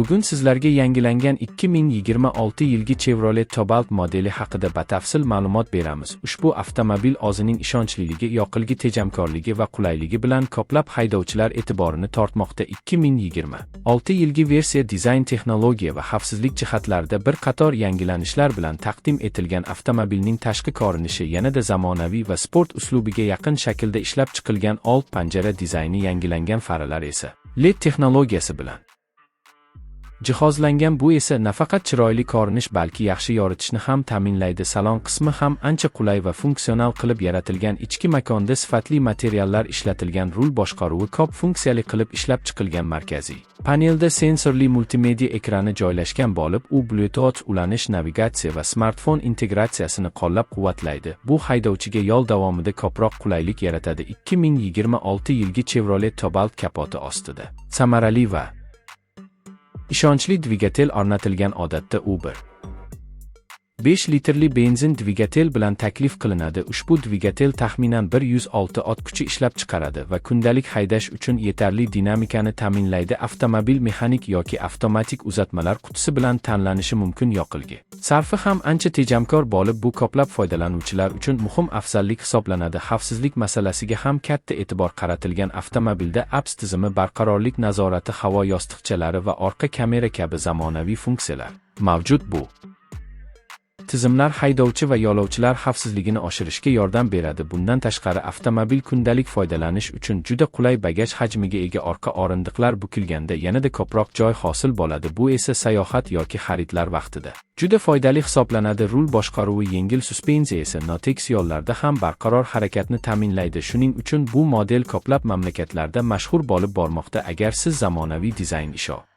Bugun sizlarga yangilangan 2026 yilgi Chevrolet Cobalt modeli haqida batafsil ma'lumot beramiz. Ushbu avtomobil o'zining ishonchliligi, yoqilg'i tejamkorligi va qulayligi bilan ko'plab haydovchilar e'tiborini tortmoqda. 2026 yilgi versiya dizayn, texnologiya va xavfsizlik jihatlarida bir qator yangilanishlar bilan taqdim etilgan. Avtomobilning tashqi ko'rinishi yanada zamonaviy va sport uslubiga yaqin shaklda ishlab chiqilgan. Old panjara dizayni yangilangan, faralar esa LED texnologiyasi bilan jihozlangan. Bu esa nafaqat chiroyli ko'rinish, balki yaxshi yoritishni ham ta'minlaydi. Salon qismi ham ancha qulay va funksional qilib yaratilgan. Ichki makonda sifatli materiallar ishlatilgan. Rul boshqaruvi ko'p funksiyali qilib ishlab chiqilgan. Markaziy panelda sensorli multimedia ekrani joylashgan bo'lib, u Bluetooth ulanish, navigatsiya va smartfon integratsiyasini qo'llab-quvvatlaydi. Bu haydovchiga yo'l davomida ko'proq qulaylik yaratadi. 2026 yilgi Chevrolet Cobalt kapoti ostida samarali va ishonchli dvigatel o'rnatilgan. Odatda u 5 litrli benzin dvigatel bilan taklif qilinadi. Ushbu dvigatel taxminan 106 ot kuchi ishlab chiqaradi va kundalik haydash uchun yetarli dinamikani ta'minlaydi. Avtomobil mexanik yoki avtomatik uzatmalar qutisi bilan tanlanishi mumkin. Yoqilg'i sarfi ham ancha tejamkor bo'lib, bu ko'plab foydalanuvchilar uchun muhim afzallik hisoblanadi. Xavfsizlik masalasiga ham katta e'tibor qaratilgan. Avtomobilda ABS tizimi, barqarorlik nazorati, havo yostiqchalari va orqa kamera kabi zamonaviy funksiyalar mavjud. Bu tizimlar haydovchi va yo'lovchilar xavfsizligini oshirishga yordam beradi. Bundan tashqari, avtomobil kundalik foydalanish uchun juda qulay. Bagaj hajmiga ega, orqa o'rindiqlar bukilganda yanada ko'proq joy hosil bo'ladi. Bu esa sayohat yoki xaridlar vaqtida juda foydali hisoblanadi. Rul boshqaruvi yengil, suspenziya esa notekis yo'llarda ham barqaror harakatni ta'minlaydi. Shuning uchun bu model ko'plab mamlakatlarda mashhur bo'lib bormoqda. Agar siz zamonaviy dizayn, ishonch